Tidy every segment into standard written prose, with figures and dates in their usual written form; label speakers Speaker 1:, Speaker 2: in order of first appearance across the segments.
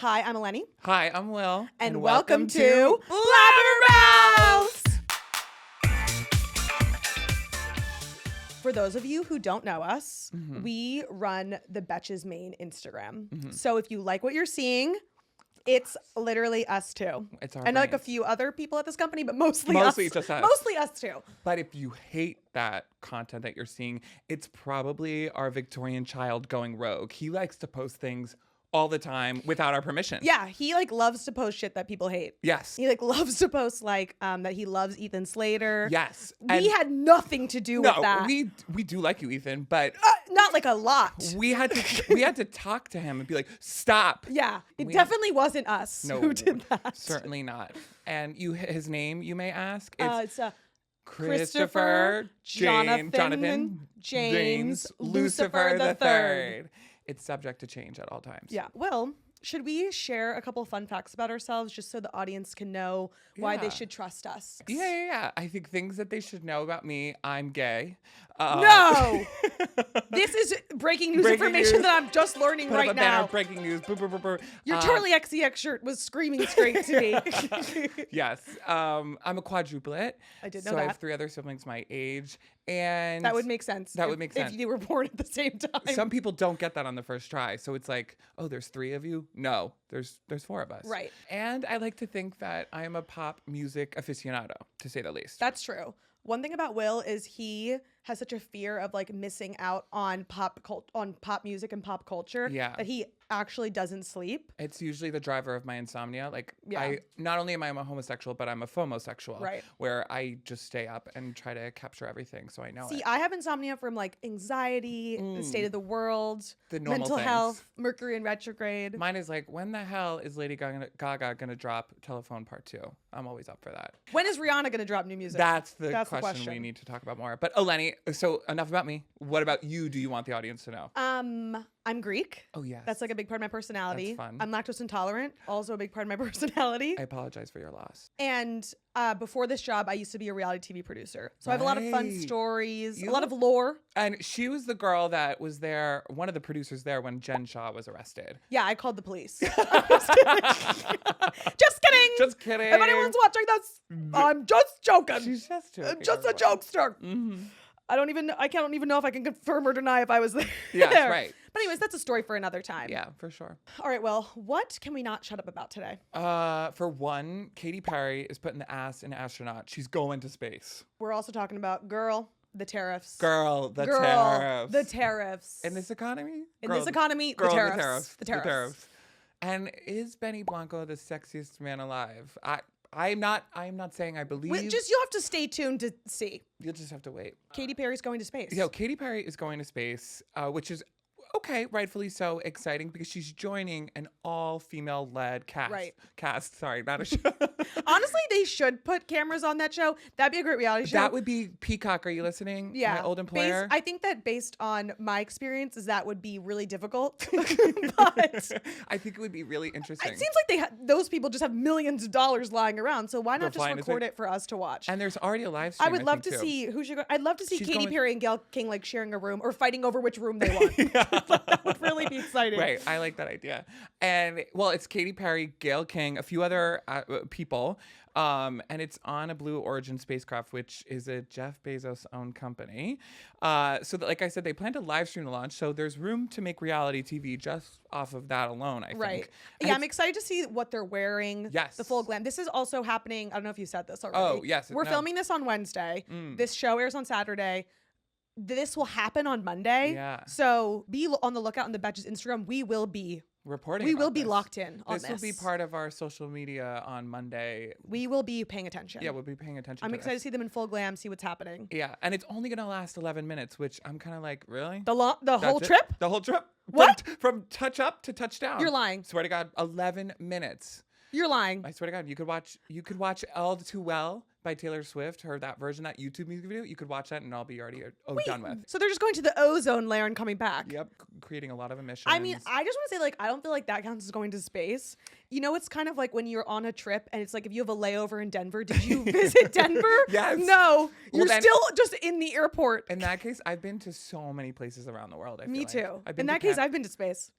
Speaker 1: Hi, I'm Eleni.
Speaker 2: Hi, I'm Will.
Speaker 1: And welcome to Blabbermouths! For those of you who don't know us, we run the Betches Main Instagram. So if you like what you're seeing, it's literally us two.
Speaker 2: It's our
Speaker 1: and like a
Speaker 2: brains.
Speaker 1: few other people at this company, but mostly us.
Speaker 2: Just us.
Speaker 1: Mostly us two.
Speaker 2: But if you hate that content that you're seeing, it's probably our Victorian child going rogue. He likes to post things all the time without our permission.
Speaker 1: Yeah, he loves to post shit that people hate.
Speaker 2: Yes.
Speaker 1: He loves to post that he loves Ethan Slater.
Speaker 2: Yes.
Speaker 1: We had nothing to do with that.
Speaker 2: we do like you, Ethan, but
Speaker 1: Not like a lot.
Speaker 2: we had to talk to him and be like, stop.
Speaker 1: Yeah, it definitely wasn't us who did that.
Speaker 2: Certainly not. And his name, you may ask,
Speaker 1: It's
Speaker 2: Christopher
Speaker 1: Jonathan James Lucifer the Third.
Speaker 2: It's subject to change at all times.
Speaker 1: Yeah. Well, should we share a couple fun facts about ourselves just so the audience can know why they should trust us?
Speaker 2: Yeah. I think things that they should know about me. I'm gay.
Speaker 1: No! This is breaking news information that I'm just learning
Speaker 2: Put
Speaker 1: right
Speaker 2: up a banner,
Speaker 1: now.
Speaker 2: breaking news. Brr, brr, brr, brr.
Speaker 1: Your Charlie XCX shirt was screaming straight to me.
Speaker 2: Yes. I'm a quadruplet.
Speaker 1: I did know
Speaker 2: so I
Speaker 1: that.
Speaker 2: have 3 other siblings my age. And
Speaker 1: That would make sense.
Speaker 2: That would make sense.
Speaker 1: If you were born at the same time.
Speaker 2: Some people don't get that on the first try. So it's like, oh, there's 3 of you? No, there's 4 of us.
Speaker 1: Right.
Speaker 2: And I like to think that I am a pop music aficionado, to say the least.
Speaker 1: That's true. One thing about Will is he has such a fear of missing out on pop music and pop culture that he actually doesn't sleep.
Speaker 2: It's usually the driver of my insomnia.
Speaker 1: Yeah.
Speaker 2: I not only am I a homosexual, but I'm a FOMosexual,
Speaker 1: Right.
Speaker 2: where I just stay up and try to capture everything so I know
Speaker 1: See,
Speaker 2: it.
Speaker 1: I have insomnia from anxiety, the state of the world,
Speaker 2: The normal
Speaker 1: mental
Speaker 2: things.
Speaker 1: health, Mercury in retrograde.
Speaker 2: Mine is when the hell is Lady Gaga gonna drop Telephone Part 2? I'm always up for that.
Speaker 1: When is Rihanna going to drop new music?
Speaker 2: That's the question we need to talk about more. But Eleni, so enough about me. What about you do you want the audience to know?
Speaker 1: I'm Greek.
Speaker 2: Oh, yes.
Speaker 1: That's a big part of my personality.
Speaker 2: That's fun.
Speaker 1: I'm lactose intolerant, also a big part of my personality.
Speaker 2: I apologize for your loss.
Speaker 1: And before this job, I used to be a reality TV producer. So I have a lot of fun
Speaker 2: Right.
Speaker 1: stories, a lot of lore.
Speaker 2: And she was the girl that was there, one of the producers there when Jen Shah was arrested.
Speaker 1: Yeah, I called the police. Just kidding.
Speaker 2: Just kidding.
Speaker 1: If anyone's watching this, I'm just joking.
Speaker 2: She's just joking.
Speaker 1: Just a jokester. I can't even know if I can confirm or deny if I was there.
Speaker 2: Yes, right.
Speaker 1: But anyways, that's a story for another time.
Speaker 2: Yeah, for sure.
Speaker 1: All right, well, what can we not shut up about today?
Speaker 2: For one, Katy Perry is putting the ass in astronaut. She's going to space.
Speaker 1: We're also talking about the tariffs.
Speaker 2: The tariffs.
Speaker 1: The
Speaker 2: In this economy?
Speaker 1: In this economy,
Speaker 2: Girl,
Speaker 1: the tariffs.
Speaker 2: The tariffs. And is Benny Blanco the sexiest man alive? I'm not saying I believe.
Speaker 1: You'll have to stay tuned to see.
Speaker 2: You'll just have to wait.
Speaker 1: Katy Perry's going to space.
Speaker 2: Yeah, Katy Perry is going to space, which is okay, rightfully so, exciting because she's joining an all-female led cast.
Speaker 1: Right.
Speaker 2: Sorry, not a show.
Speaker 1: Honestly, they should put cameras on that show. That'd be a great reality show.
Speaker 2: That would be Peacock. Are you listening?
Speaker 1: Yeah.
Speaker 2: My old employer.
Speaker 1: I think that based on my experiences, that would be really difficult. But
Speaker 2: I think it would be really interesting.
Speaker 1: it seems like those people just have millions of dollars lying around. So why not just record it for us to watch?
Speaker 2: And there's already a live stream.
Speaker 1: I would love to
Speaker 2: think,
Speaker 1: see I'd love to see
Speaker 2: She's
Speaker 1: Katy
Speaker 2: going-
Speaker 1: Perry and Gayle King sharing a room or fighting over which room they want. That would really be exciting.
Speaker 2: Right, I like that idea. And well, it's Katy Perry, Gayle King, a few other people, and it's on a Blue Origin spacecraft, which is a Jeff Bezos owned company. So like I said, they plan to live stream the launch, so there's room to make reality TV just off of that alone, I think.
Speaker 1: Right.
Speaker 2: And
Speaker 1: Yeah, I'm excited to see what they're wearing.
Speaker 2: Yes.
Speaker 1: The full glam. This is also happening. I don't know if you said this already.
Speaker 2: Oh, yes.
Speaker 1: We're filming this on Wednesday. This show airs on Saturday. This will happen on Monday.
Speaker 2: Yeah.
Speaker 1: So be on the lookout on the Betches Instagram. We will be
Speaker 2: reporting.
Speaker 1: We will
Speaker 2: about
Speaker 1: be
Speaker 2: this.
Speaker 1: locked in on this.
Speaker 2: This will be part of our social media on Monday.
Speaker 1: We will be paying attention.
Speaker 2: Yeah, we'll be paying attention.
Speaker 1: I'm
Speaker 2: to
Speaker 1: excited
Speaker 2: this.
Speaker 1: to see them in full glam, see what's happening.
Speaker 2: Yeah, and it's only gonna last 11 minutes, which I'm kind of like, really?
Speaker 1: The whole
Speaker 2: That's it?
Speaker 1: trip?
Speaker 2: The whole trip?
Speaker 1: What?
Speaker 2: From touch up to touchdown.
Speaker 1: You're lying.
Speaker 2: Swear to God, 11 minutes.
Speaker 1: You're lying.
Speaker 2: I swear to God, you could watch All Too Well by Taylor Swift, that version, that YouTube music video, you could watch that and I'll be already done with.
Speaker 1: So they're just going to the ozone layer and coming back.
Speaker 2: Yep, creating a lot of emissions.
Speaker 1: I mean, I just want to say, like, I don't feel like that counts as going to space. You know, it's kind of like when you're on a trip and it's like if you have a layover in Denver, did you visit Denver?
Speaker 2: Yes.
Speaker 1: No, you're still just in the airport.
Speaker 2: In that case, I've been to so many places around the world.
Speaker 1: Me too.
Speaker 2: I've been
Speaker 1: in that case, I've been to space.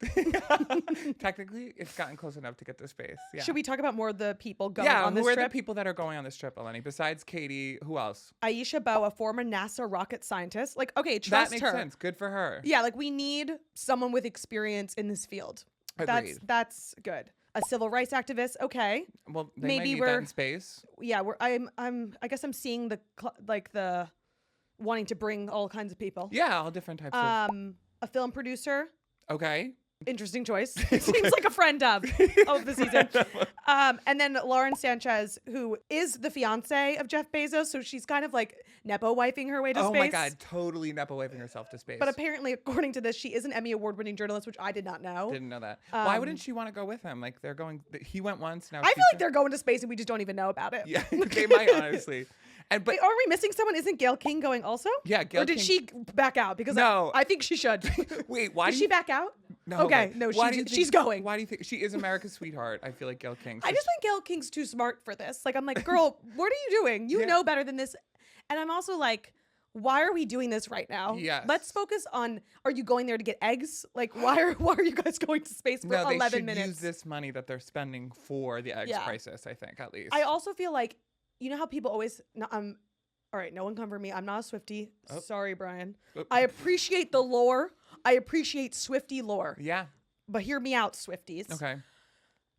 Speaker 2: Technically, it's gotten close enough to get to space. Yeah.
Speaker 1: Should we talk about more of the people going on this trip?
Speaker 2: Who are the people that are going on this trip, Eleni? Besides Katy, who else?
Speaker 1: Aisha Bowe, a former NASA rocket scientist. Like, okay, trust her.
Speaker 2: That makes sense. Good for her.
Speaker 1: Yeah, like we need someone with experience in this field.
Speaker 2: Agreed.
Speaker 1: That's good. A civil rights activist. Okay.
Speaker 2: Well, they
Speaker 1: maybe
Speaker 2: might need
Speaker 1: we're
Speaker 2: that in space.
Speaker 1: Yeah, I guess I'm seeing the wanting to bring all kinds of people.
Speaker 2: Yeah, all different types of.
Speaker 1: A film producer.
Speaker 2: Okay.
Speaker 1: Interesting choice. Seems like a friend of the season. And then Lauren Sanchez, who is the fiance of Jeff Bezos, so she's kind of like nepo wifing her way to space.
Speaker 2: Oh my God, totally nepo wifing herself to space.
Speaker 1: But apparently, according to this, she is an Emmy award-winning journalist, which I did not know.
Speaker 2: Didn't know that. Why wouldn't she want to go with him? Like they're going. He went once. Now
Speaker 1: I feel like they're going to space and we just don't even know about it.
Speaker 2: Yeah, they might honestly. But
Speaker 1: wait, are we missing someone? Isn't Gayle King going also?
Speaker 2: Yeah, Gayle
Speaker 1: Or did
Speaker 2: King.
Speaker 1: she back out? Because
Speaker 2: No.
Speaker 1: I think she should.
Speaker 2: Wait, why
Speaker 1: did she back out?
Speaker 2: No.
Speaker 1: Okay, no, she's going.
Speaker 2: Why do you think she is America's sweetheart? I feel like Gayle King.
Speaker 1: I just think Gayle King's too smart for this. Like, I'm like, girl, what are you doing? You know better than this. And I'm also like, why are we doing this right now?
Speaker 2: Yes.
Speaker 1: Let's focus on, are you going there to get eggs? Like, why are you guys going to space for 11 minutes?
Speaker 2: They should use this money that they're spending for the eggs crisis, I think, at least.
Speaker 1: I also feel like, you know how people always, all right, no one come for me. I'm not a Swiftie. Oh. Sorry, Brian. Oh. I appreciate the lore. I appreciate Swiftie lore.
Speaker 2: Yeah.
Speaker 1: But hear me out, Swifties.
Speaker 2: Okay.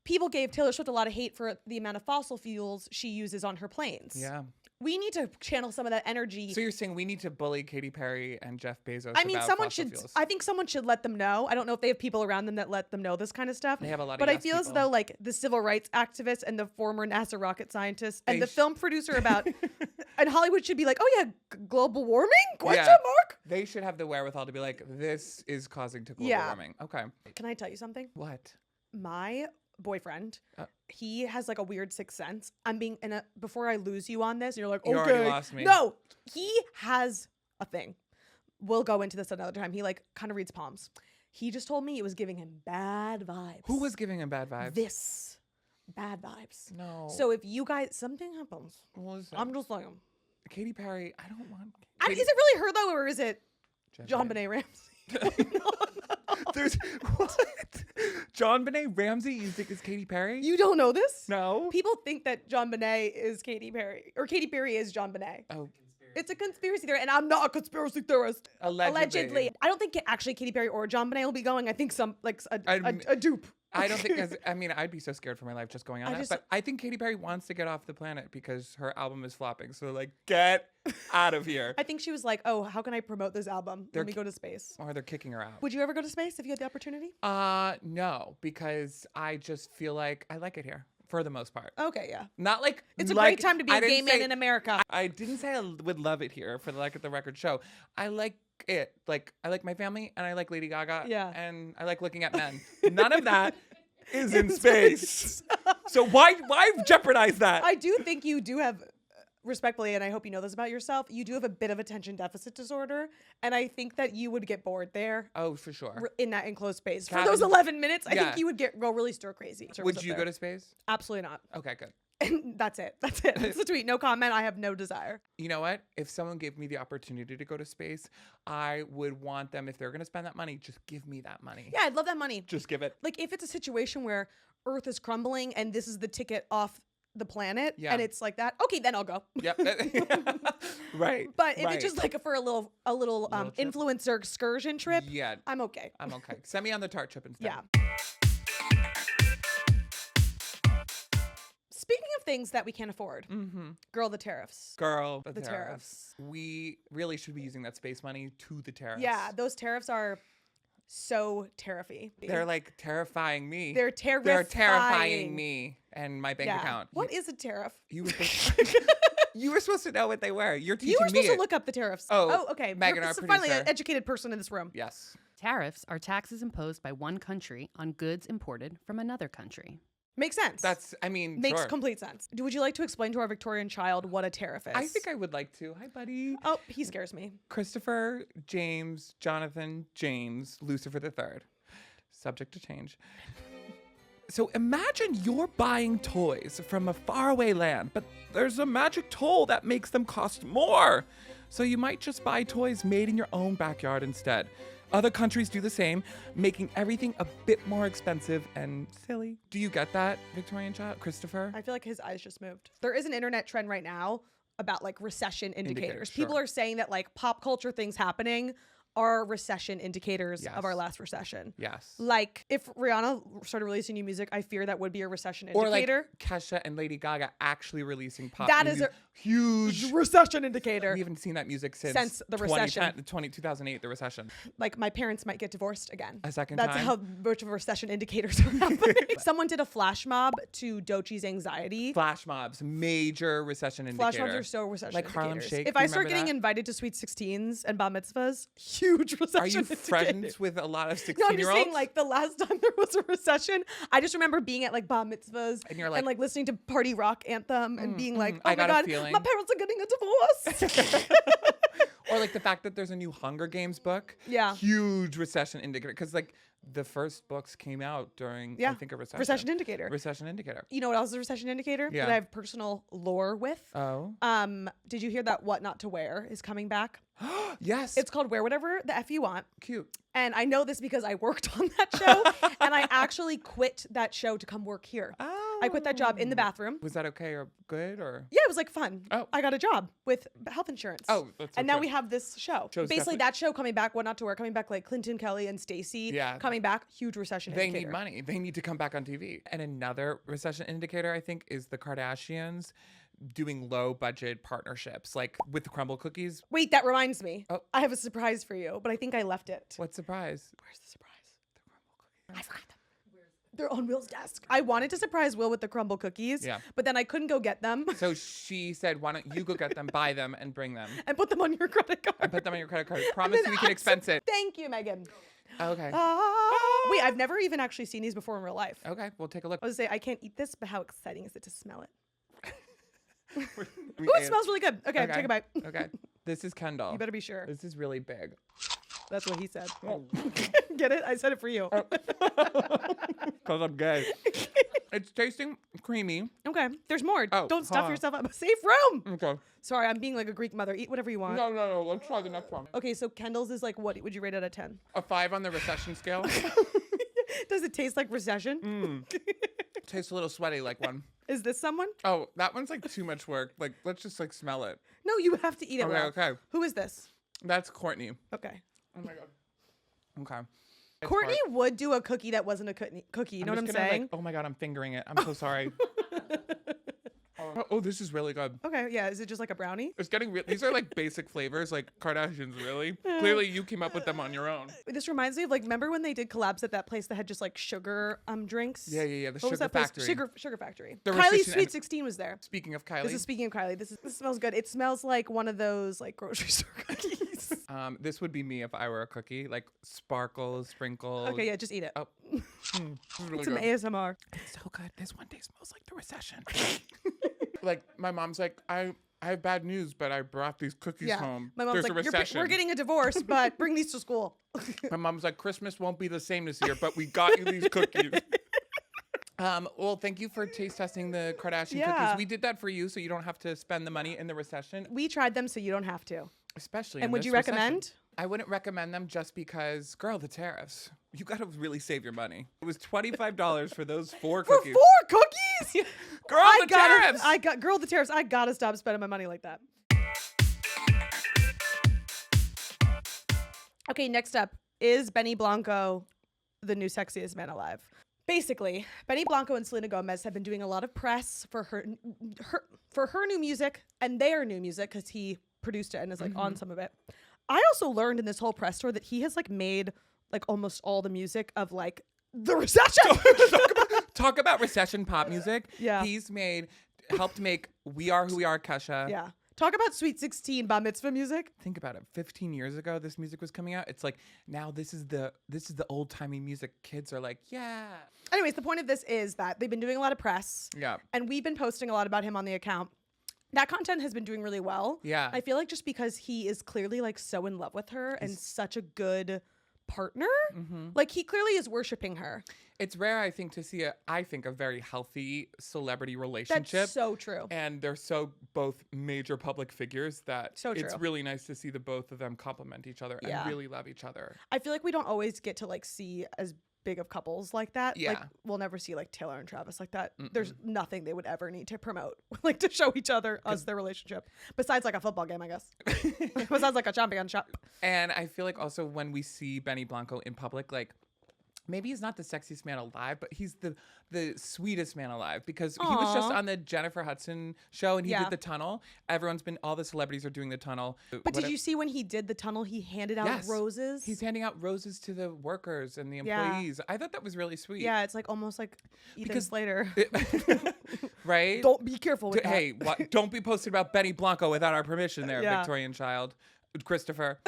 Speaker 1: People gave Taylor Swift a lot of hate for the amount of fossil fuels she uses on her planes.
Speaker 2: Yeah.
Speaker 1: We need to channel some of that energy.
Speaker 2: So you're saying we need to bully Katy Perry and Jeff Bezos
Speaker 1: someone should.
Speaker 2: Fuels.
Speaker 1: I think someone should let them know. I don't know if they have people around them that let them know this kind of stuff.
Speaker 2: They have a lot of
Speaker 1: But I feel as though like the civil rights activist and the former NASA rocket scientist and the film producer about and Hollywood should be like, oh yeah, global warming? Question mark?
Speaker 2: They should have the wherewithal to be like, this is causing to global warming. Okay.
Speaker 1: Can I tell you something?
Speaker 2: What?
Speaker 1: My boyfriend, he has like a weird sixth sense. I'm being before I lose you on this, and you're like, okay.
Speaker 2: You already lost me.
Speaker 1: No, he has a thing. We'll go into this another time. He like kind of reads palms. He just told me it was giving him bad vibes.
Speaker 2: Who was giving him bad vibes?
Speaker 1: This. Bad vibes.
Speaker 2: No.
Speaker 1: So if you guys, something happens.
Speaker 2: What is that?
Speaker 1: I'm just like,
Speaker 2: Katy Perry, I don't want.
Speaker 1: Is it really her though, or is it John Benet Ramsey?
Speaker 2: There's what? John Benet Ramsey you think is Katy Perry?
Speaker 1: You don't know this?
Speaker 2: No.
Speaker 1: People think that John Benet is Katy Perry, or Katy Perry is John Benet.
Speaker 2: Oh.
Speaker 1: It's a conspiracy theory, and I'm not a conspiracy theorist.
Speaker 2: Allegedly.
Speaker 1: I don't think actually Katy Perry or John Benet will be going. I think some like a dupe.
Speaker 2: I don't think. I'd be so scared for my life just going on that. But I think Katy Perry wants to get off the planet because her album is flopping. So like, get out of here.
Speaker 1: I think she was like, oh, how can I promote this album? Let me go to space.
Speaker 2: Or they're kicking her out.
Speaker 1: Would you ever go to space if you had the opportunity?
Speaker 2: No, because I just feel like I like it here. For the most part.
Speaker 1: Okay, yeah.
Speaker 2: Not like
Speaker 1: it's a great time to be a gay man in America.
Speaker 2: I didn't say I would love it here for the record show. I like it. Like I like my family and I like Lady Gaga.
Speaker 1: Yeah.
Speaker 2: And I like looking at men. None of that is in space. So why jeopardize that?
Speaker 1: I do think you do have, respectfully, and I hope you know this about yourself, you do have a bit of attention deficit disorder, and I think that you would get bored there.
Speaker 2: Oh, for sure.
Speaker 1: In that enclosed space. For those 11 minutes, I think you would go really stir crazy.
Speaker 2: Would you go to space?
Speaker 1: Absolutely not.
Speaker 2: Okay, good.
Speaker 1: And that's it. That's the tweet. No comment. I have no desire.
Speaker 2: You know what? If someone gave me the opportunity to go to space, I would want them, if they're going to spend that money, just give me that money.
Speaker 1: Yeah, I'd love that money.
Speaker 2: Just give it.
Speaker 1: Like if it's a situation where Earth is crumbling and this is the ticket off the planet and it's like that, okay, then I'll go.
Speaker 2: Yep. Right.
Speaker 1: But if it's just like for a little influencer excursion trip, I'm okay.
Speaker 2: I'm okay. Send me on the tart trip instead.
Speaker 1: Yeah. Speaking of things that we can't afford, girl, the tariffs.
Speaker 2: Girl, the tariffs. We really should be using that space money to the tariffs.
Speaker 1: Yeah, those tariffs are so tariffy.
Speaker 2: They're like terrifying me.
Speaker 1: They're terrifying.
Speaker 2: They're terrifying me and my bank account.
Speaker 1: What is a tariff?
Speaker 2: You were supposed to know what they were. You're teaching me.
Speaker 1: You were supposed to look up the tariffs. Oh, okay.
Speaker 2: Meghan, our producer.
Speaker 1: Finally, an educated person in this room.
Speaker 2: Yes.
Speaker 3: Tariffs are taxes imposed by one country on goods imported from another country.
Speaker 1: Makes sense.
Speaker 2: Makes
Speaker 1: complete sense. Would you like to explain to our Victorian child what a tariff is?
Speaker 2: I think I would like to. Hi, buddy.
Speaker 1: Oh, he scares me.
Speaker 2: Christopher, James, Jonathan, James, Lucifer III. Subject to change. So imagine you're buying toys from a faraway land, but there's a magic toll that makes them cost more. So you might just buy toys made in your own backyard instead. Other countries do the same, making everything a bit more expensive and silly. Do you get that, Victorian child? Christopher?
Speaker 1: I feel like his eyes just moved. There is an internet trend right now about like recession indicators.
Speaker 2: Sure.
Speaker 1: People are saying that like pop culture things happening are recession indicators of our last recession.
Speaker 2: Yes.
Speaker 1: Like if Rihanna started releasing new music, I fear that would be a recession indicator.
Speaker 2: Or like Kesha and Lady Gaga actually releasing pop
Speaker 1: that
Speaker 2: music.
Speaker 1: is a
Speaker 2: huge
Speaker 1: recession indicator.
Speaker 2: We haven't seen that music since
Speaker 1: the recession.
Speaker 2: 2008, the recession.
Speaker 1: Like my parents might get divorced again.
Speaker 2: A second
Speaker 1: That's
Speaker 2: time?
Speaker 1: how much of a recession indicators are happening. Someone did a flash mob to Doechie's anxiety.
Speaker 2: Flash mobs, major recession indicator.
Speaker 1: Flash mobs are so recession
Speaker 2: like
Speaker 1: indicators.
Speaker 2: Harlem Shake.
Speaker 1: If I start getting invited to sweet 16s and bar mitzvahs, huge recession
Speaker 2: Are you friends with a lot of 16-year-olds?
Speaker 1: No, I'm just saying, like, the last time there was a recession, I just remember being at, like, bar mitzvahs
Speaker 2: and you're like,
Speaker 1: listening to Party Rock Anthem and being like, oh
Speaker 2: I
Speaker 1: my
Speaker 2: got a
Speaker 1: God,
Speaker 2: feeling.
Speaker 1: my parents are getting a divorce.
Speaker 2: Or, like, the fact that there's a new Hunger Games book.
Speaker 1: Yeah.
Speaker 2: Huge recession indicator. Because, like, the first books came out during, I think, a recession.
Speaker 1: Recession indicator.
Speaker 2: Recession indicator.
Speaker 1: You know what else is a recession indicator?
Speaker 2: Yeah.
Speaker 1: That I have personal lore with.
Speaker 2: Oh.
Speaker 1: Did you hear that What Not to Wear is coming back?
Speaker 2: Yes.
Speaker 1: It's called Wear Whatever the F You Want.
Speaker 2: Cute.
Speaker 1: And I know this because I worked on that show and I actually quit that show to come work here.
Speaker 2: Oh.
Speaker 1: I quit that job in the bathroom.
Speaker 2: Was that okay or good or?
Speaker 1: Yeah, it was like fun.
Speaker 2: Oh.
Speaker 1: I got a job with health insurance.
Speaker 2: Oh, that's
Speaker 1: and now
Speaker 2: okay.
Speaker 1: we have this show.
Speaker 2: Show's
Speaker 1: Basically,
Speaker 2: definitely-
Speaker 1: that show coming back, What Not to Wear, coming back like Clinton Kelly and Stacey.
Speaker 2: Yeah.
Speaker 1: Coming back, huge recession
Speaker 2: They
Speaker 1: indicator.
Speaker 2: need money. They need to come back on TV. And another recession indicator, I think, is the Kardashians doing low budget partnerships, like with the Crumbl cookies.
Speaker 1: Wait, that reminds me.
Speaker 2: Oh.
Speaker 1: I have a surprise for you, but I think I left it.
Speaker 2: What surprise?
Speaker 1: Where's the surprise? The Crumbl cookies. I forgot them. They're on Will's desk. I wanted to surprise Will with the Crumbl cookies, but then I couldn't go get them.
Speaker 2: So she said, why don't you go get them, buy them, and bring them.
Speaker 1: And put them on your credit card.
Speaker 2: And put them on your credit card. Promise we can expense it.
Speaker 1: Thank you, Meghan.
Speaker 2: Okay.
Speaker 1: Wait, I've never even actually seen these before in real life.
Speaker 2: Okay, we'll take a look.
Speaker 1: I was gonna say, I can't eat this, but how exciting is it to smell it?
Speaker 2: We
Speaker 1: Ooh, it smells really good. Okay, take a bite.
Speaker 2: Okay. This is Kendall.
Speaker 1: You better be sure.
Speaker 2: This is really big.
Speaker 1: That's what he said. Get it? I said it for you.
Speaker 2: Because I'm gay. It's tasting creamy.
Speaker 1: Okay, there's more.
Speaker 2: Oh,
Speaker 1: Don't stuff
Speaker 2: huh.
Speaker 1: yourself up. Save room.
Speaker 2: Okay.
Speaker 1: Sorry, I'm being like a Greek mother. Eat whatever you want.
Speaker 2: No. Let's try the next one.
Speaker 1: Okay, so Kendall's is like, what would you rate out of 10?
Speaker 2: A 5 on the recession scale.
Speaker 1: Does it taste like recession?
Speaker 2: Tastes a little sweaty like one.
Speaker 1: Is this someone?
Speaker 2: Oh, that one's like too much work. Like, let's just like smell it.
Speaker 1: No, you have to eat it.
Speaker 2: Okay,
Speaker 1: Will.
Speaker 2: okay.
Speaker 1: Who is this?
Speaker 2: That's Courtney.
Speaker 1: Okay.
Speaker 2: Oh my God. Okay. It's
Speaker 1: Courtney
Speaker 2: hard.
Speaker 1: would do a cookie that wasn't a cookie. You know what I'm
Speaker 2: just gonna,
Speaker 1: saying?
Speaker 2: Like, oh my God, I'm fingering it. I'm so sorry. Oh, this is really good.
Speaker 1: Okay, yeah. Is it just like a brownie?
Speaker 2: It's getting these are like basic flavors, like Kardashians, really. Clearly, you came up with them on your own.
Speaker 1: This reminds me of like, remember when they did collabs at that place that had just like sugar drinks?
Speaker 2: Yeah. The
Speaker 1: What was
Speaker 2: Sugar
Speaker 1: that place?
Speaker 2: Factory.
Speaker 1: Sugar Factory.
Speaker 2: The
Speaker 1: Kylie's
Speaker 2: Recession
Speaker 1: Sweet
Speaker 2: and-
Speaker 1: 16 was there.
Speaker 2: Speaking of Kylie,
Speaker 1: This is speaking of Kylie. This smells good. It smells like one of those like grocery store cookies.
Speaker 2: this would be me if I were a cookie, like sparkles, sprinkles.
Speaker 1: Okay, yeah, just eat it.
Speaker 2: Oh, this is really
Speaker 1: It's some
Speaker 2: good.
Speaker 1: ASMR.
Speaker 2: It's so good. This one day smells like the recession. Like my mom's like, I have bad news, but I brought these cookies home.
Speaker 1: My mom's
Speaker 2: There's
Speaker 1: like,
Speaker 2: a recession.
Speaker 1: we're getting a divorce, but bring these to school.
Speaker 2: My mom's like, Christmas won't be the same this year, but we got you these cookies. Well, thank you for taste testing the Kardashian cookies. We did that for you, so you don't have to spend the money in the recession.
Speaker 1: We tried them, so you don't have to.
Speaker 2: Especially.
Speaker 1: And
Speaker 2: in
Speaker 1: would
Speaker 2: this
Speaker 1: you
Speaker 2: recession.
Speaker 1: recommend?
Speaker 2: I wouldn't recommend them just because, girl, the tariffs. You got to really save your money. It was $25 for those 4
Speaker 1: For
Speaker 2: cookies.
Speaker 1: 4 cookies?
Speaker 2: Girl, the tariffs.
Speaker 1: Girl, the tariffs. I gotta stop spending my money like that. Okay, next up is Benny Blanco, the new sexiest man alive. Basically, Benny Blanco and Selena Gomez have been doing a lot of press for her new music and their new music because he produced it and is like on some of it. I also learned in this whole press tour that he has like made like almost all the music of like the recession.
Speaker 2: Talk about recession pop music.
Speaker 1: Yeah.
Speaker 2: He's helped make We Are Who We Are, Kesha.
Speaker 1: Yeah. Talk about Sweet 16 bar mitzvah music.
Speaker 2: Think about it. 15 years ago, this music was coming out. It's like now this is the old timey music. Kids are like, yeah.
Speaker 1: Anyways, the point of this is that they've been doing a lot of press.
Speaker 2: Yeah.
Speaker 1: And we've been posting a lot about him on the account. That content has been doing really well.
Speaker 2: Yeah.
Speaker 1: I feel like just because he is clearly like so in love with her and such a good partner, like he clearly is worshiping her.
Speaker 2: It's rare, I think, to see a very healthy celebrity relationship.
Speaker 1: That's so true.
Speaker 2: And they're so both major public figures that it's
Speaker 1: true.
Speaker 2: really nice to see the both of them complement each other and really love each other.
Speaker 1: I feel like we don't always get to like see as big of couples like that.
Speaker 2: Yeah.
Speaker 1: Like we'll never see like Taylor and Travis like that. There's nothing they would ever need to promote, like to show each other their relationship. Besides like a football game, I guess. Besides like a championship.
Speaker 2: And I feel like also when we see Benny Blanco in public, like maybe he's not the sexiest man alive, but he's the sweetest man alive because he was just on the Jennifer Hudson show and he did the tunnel. All the celebrities are doing the tunnel.
Speaker 1: But did you see when he did the tunnel, he handed out roses?
Speaker 2: He's handing out roses to the workers and the employees. I thought that was really sweet.
Speaker 1: Yeah, it's like almost like Ethan Slater.
Speaker 2: Right?
Speaker 1: Don't be careful with that.
Speaker 2: Hey, don't be posted about Benny Blanco without our permission there, Victorian child. Christopher.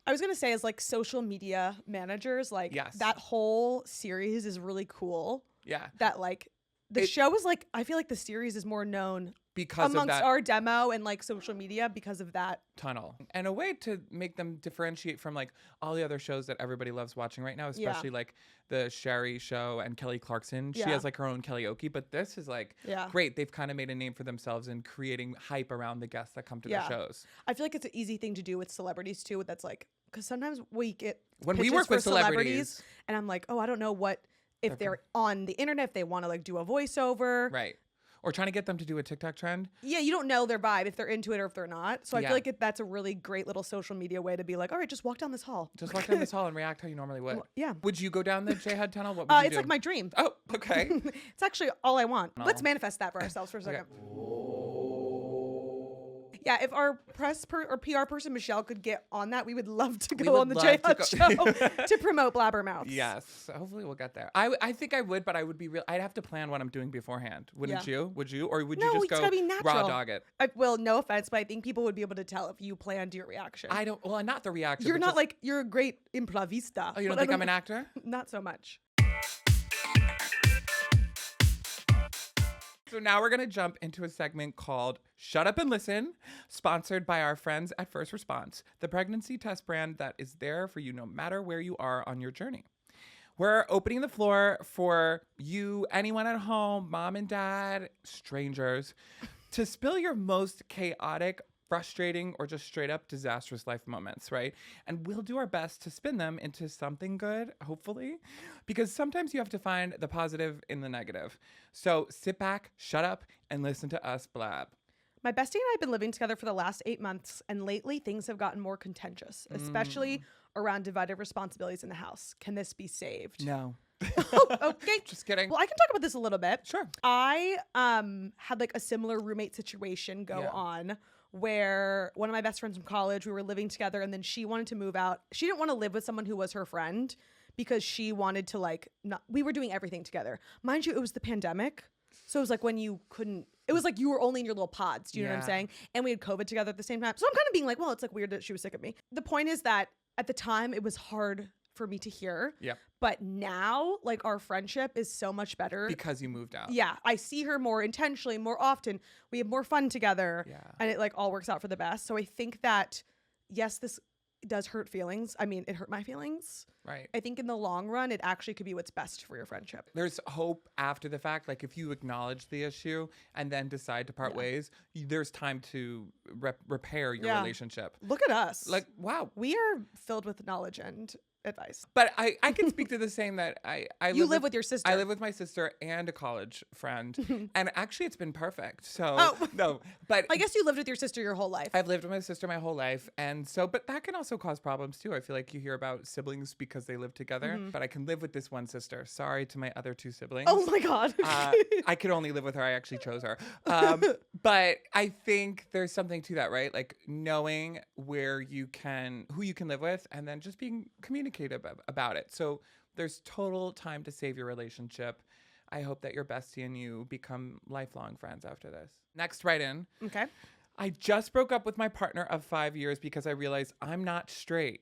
Speaker 1: I was going to say as like social media managers, like that whole series is really cool.
Speaker 2: Yeah.
Speaker 1: That like the show is like, I feel like the series is more known
Speaker 2: because
Speaker 1: amongst
Speaker 2: of that
Speaker 1: our demo and like social media because of that
Speaker 2: tunnel. And a way to make them differentiate from like all the other shows that everybody loves watching right now, especially like the Sherry show and Kelly Clarkson. She has like her own karaoke, but this is like great. They've kind of made a name for themselves in creating hype around the guests that come to the shows.
Speaker 1: I feel like it's an easy thing to do with celebrities too. That's like, because sometimes we get
Speaker 2: when we work with celebrities
Speaker 1: and I'm like, oh, I don't know what if they're on the internet, if they want to like do a voiceover,
Speaker 2: right? Or trying to get them to do a TikTok trend.
Speaker 1: Yeah, you don't know their vibe if they're into it or if they're not. So I feel like that's a really great little social media way to be like, all right, just walk down this hall.
Speaker 2: Just walk down this hall and react how you normally would.
Speaker 1: Well, yeah.
Speaker 2: Would you go down the J-Hud tunnel? What would you do?
Speaker 1: It's like my dream.
Speaker 2: Oh, okay.
Speaker 1: It's actually all I want. Let's manifest that for ourselves for a second. Yeah, if our press or PR person, Michelle, could get on that, we would love to go on the J-Hud show to promote Blabbermouths.
Speaker 2: Yes. Hopefully we'll get there. I think I would, but I would be real. I'd have to plan what I'm doing beforehand. Wouldn't you? Would you? Or would you just go raw dog it?
Speaker 1: Well, no offense, but I think people would be able to tell if you planned your reaction.
Speaker 2: I don't. Well, not the reaction.
Speaker 1: You're not like, you're a great improvista.
Speaker 2: Oh, you don't think I'm an actor?
Speaker 1: Not so much.
Speaker 2: So now we're going to jump into a segment called Shut Up and Listen, sponsored by our friends at First Response, the pregnancy test brand that is there for you no matter where you are on your journey. We're opening the floor for you, anyone at home, mom and dad, strangers, to spill your most chaotic, frustrating, or just straight up disastrous life moments, right? And we'll do our best to spin them into something good, hopefully, because sometimes you have to find the positive in the negative. So sit back, shut up, and listen to us blab.
Speaker 1: My bestie and I have been living together for the last 8 months, and lately things have gotten more contentious, especially around divided responsibilities in the house. Can this be saved?
Speaker 2: No.
Speaker 1: Okay.
Speaker 2: Just kidding.
Speaker 1: Well, I can talk about this a little bit.
Speaker 2: Sure.
Speaker 1: I had like a similar roommate situation go on where one of my best friends from college, we were living together and then she wanted to move out. She didn't want to live with someone who was her friend because she wanted to like, we were doing everything together. Mind you, it was the pandemic. So it was like when you couldn't, it was like you were only in your little pods. Do you know what I'm saying? And we had COVID together at the same time. So I'm kind of being like, well, it's like weird that she was sick of me. The point is that at the time it was hard for me to hear.
Speaker 2: Yeah.
Speaker 1: But now, like, our friendship is so much better.
Speaker 2: Because you moved out.
Speaker 1: Yeah. I see her more intentionally, more often. We have more fun together.
Speaker 2: Yeah.
Speaker 1: And it, like, all works out for the best. So I think that, yes, this does hurt feelings. I mean, it hurt my feelings.
Speaker 2: Right.
Speaker 1: I think in the long run, it actually could be what's best for your friendship.
Speaker 2: There's hope after the fact. Like, if you acknowledge the issue and then decide to part ways, there's time to repair your relationship.
Speaker 1: Look at us.
Speaker 2: Like, wow.
Speaker 1: We are filled with knowledge and advice.
Speaker 2: But I can speak to the same that I
Speaker 1: you live with your sister.
Speaker 2: I live with my sister and a college friend. And actually it's been perfect. So no, but
Speaker 1: I guess you lived with your sister your whole life.
Speaker 2: I've lived with my sister my whole life. And so, but that can also cause problems too. I feel like you hear about siblings because they live together, but I can live with this one sister. Sorry to my other two siblings.
Speaker 1: Oh my God.
Speaker 2: I could only live with her. I actually chose her. But I think there's something to that, right? Like knowing who you can live with and then just being communicative about it. So there's total time to save your relationship. I hope that your bestie and you become lifelong friends after this. Next, write in.
Speaker 1: Okay.
Speaker 2: I just broke up with my partner of 5 years because I realized I'm not straight.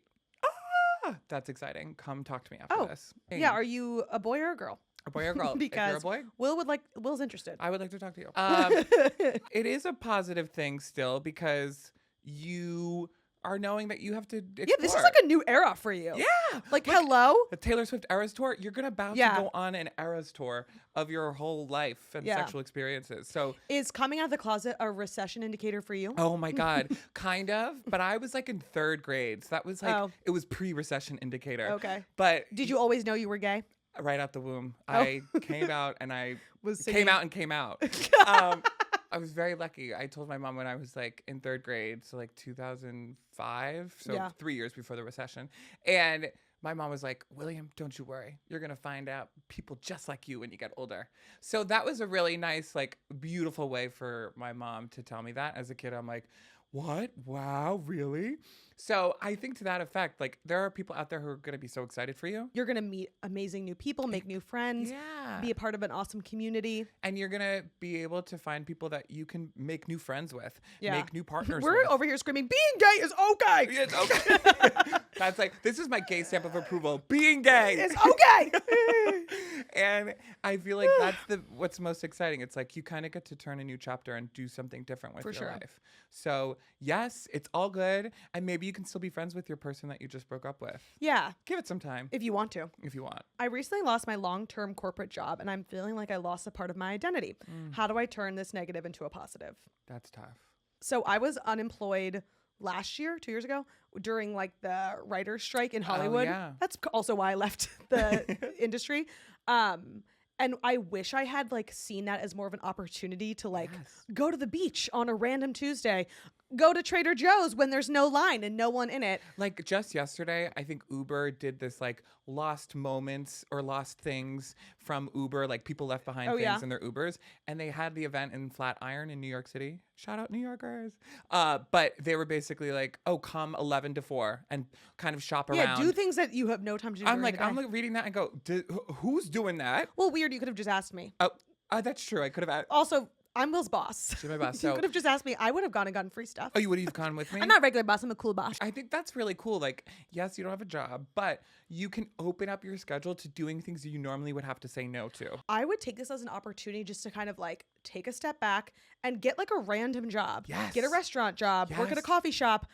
Speaker 2: That's exciting. Come talk to me after this.
Speaker 1: Yeah. Are you a boy or a girl?
Speaker 2: A boy or a girl?
Speaker 1: Because
Speaker 2: if you're a boy,
Speaker 1: Will's interested.
Speaker 2: I would like to talk to you. It is a positive thing still because you are knowing that you have to explore.
Speaker 1: Yeah, this is like a new era for you.
Speaker 2: Yeah.
Speaker 1: Like hello?
Speaker 2: The Taylor Swift Eras Tour, you're about to go on an Eras Tour of your whole life and sexual experiences. So
Speaker 1: is coming out of the closet a recession indicator for you?
Speaker 2: oh my God, kind of. But I was like in 3rd grade. So that was like, it was pre-recession indicator.
Speaker 1: Okay.
Speaker 2: But
Speaker 1: did you always know you were gay?
Speaker 2: right out the womb, I came out and I
Speaker 1: Was
Speaker 2: came out. I was very lucky. I told my mom when I was like in 3rd grade, so like 2005, so 3 years before the recession. And my mom was like, William, don't you worry. You're going to find out people just like you when you get older. So that was a really nice, like beautiful way for my mom to tell me that. As a kid, I'm like, what? Wow, really? So I think to that effect, like there are people out there who are going to be so excited for you.
Speaker 1: You're going to meet amazing new people, make new friends, be a part of an awesome community.
Speaker 2: And you're going to be able to find people that you can make new friends with, make new partners
Speaker 1: We're
Speaker 2: with.
Speaker 1: over here screaming, being gay is okay.
Speaker 2: It's okay. That's like, this is my gay stamp of approval. Being gay
Speaker 1: is okay.
Speaker 2: And I feel like that's what's most exciting. It's like you kind of get to turn a new chapter and do something different with your life. So yes, it's all good. And maybe you can still be friends with your person that you just broke up with.
Speaker 1: Yeah.
Speaker 2: Give it some time.
Speaker 1: If you want to.
Speaker 2: If you want.
Speaker 1: I recently lost my long-term corporate job and I'm feeling like I lost a part of my identity. How do I turn this negative into a positive?
Speaker 2: That's tough.
Speaker 1: So I was unemployed last year, 2 years ago, during like the writer's strike in Hollywood.
Speaker 2: Oh, yeah.
Speaker 1: That's also why I left the industry. And I wish I had like seen that as more of an opportunity to like go to the beach on a random Tuesday, go to Trader Joe's when there's no line and no one in it.
Speaker 2: Like just yesterday, I think Uber did this like lost moments or lost things from Uber, like people left behind things in their Ubers. And they had the event in Flatiron in New York City. Shout out New Yorkers. But they were basically like, oh, come 11 to 4 and kind of shop around.
Speaker 1: Yeah, do things that you have no time to do.
Speaker 2: I'm like reading that and go, who's doing that?
Speaker 1: Well, weird. You could have just asked me.
Speaker 2: Oh, that's true. I could have asked.
Speaker 1: Also, I'm Will's boss.
Speaker 2: She's my boss.
Speaker 1: You could have just asked me. I would have gone and gotten free stuff.
Speaker 2: Oh, you would have gone with me?
Speaker 1: I'm not a regular boss. I'm a cool boss.
Speaker 2: I think that's really cool. Like, yes, you don't have a job, but you can open up your schedule to doing things you normally would have to say no to.
Speaker 1: I would take this as an opportunity just to kind of like take a step back and get like a random job.
Speaker 2: Yes.
Speaker 1: Get a restaurant job, work at a coffee shop,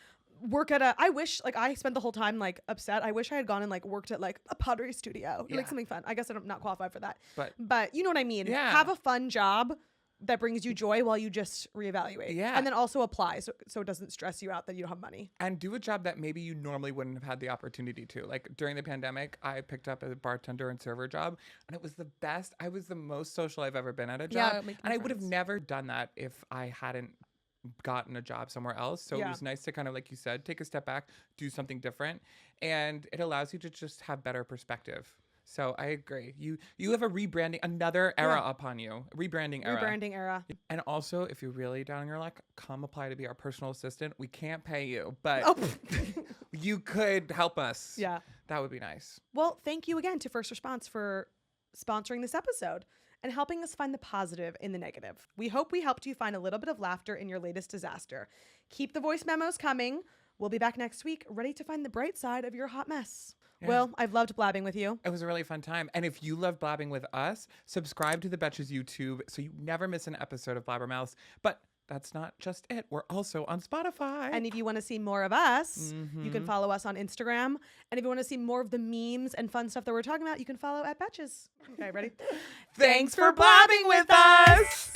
Speaker 1: I wish, like, I spent the whole time, like, upset. I wish I had gone and, like, worked at, like, a pottery studio. Like, something fun. I guess I'm not qualified for that. But you know what I mean?
Speaker 2: Yeah.
Speaker 1: Have a fun job that brings you joy while you just reevaluate.
Speaker 2: Yeah.
Speaker 1: And then also apply so it doesn't stress you out that you don't have money.
Speaker 2: And do a job that maybe you normally wouldn't have had the opportunity to. Like, during the pandemic, I picked up a bartender and server job, and it was the best. I was the most social I've ever been at a job.
Speaker 1: Yeah,
Speaker 2: and I would have never done that if I hadn't gotten a job somewhere else. So it was nice to kind of, like you said, take a step back, do something different, and it allows you to just have better perspective. So I agree. You have a rebranding, another era upon you. Rebranding era. And also, if you're really down on your luck, come apply to be our personal assistant. We can't pay you, but you could help us.
Speaker 1: Yeah.
Speaker 2: That would be nice.
Speaker 1: Well, thank you again to First Response for sponsoring this episode and helping us find the positive in the negative. We hope we helped you find a little bit of laughter in your latest disaster. Keep the voice memos coming. We'll be back next week, ready to find the bright side of your hot mess. Yeah. Well, I've loved blabbing with you.
Speaker 2: It was a really fun time. And if you love blabbing with us, subscribe to the Betches YouTube so you never miss an episode of Blabbermouths. But that's not just it. We're also on Spotify.
Speaker 1: And if you want to see more of us, you can follow us on Instagram. And if you want to see more of the memes and fun stuff that we're talking about, you can follow at Betches. Okay, ready?
Speaker 2: Thanks for blabbing with us.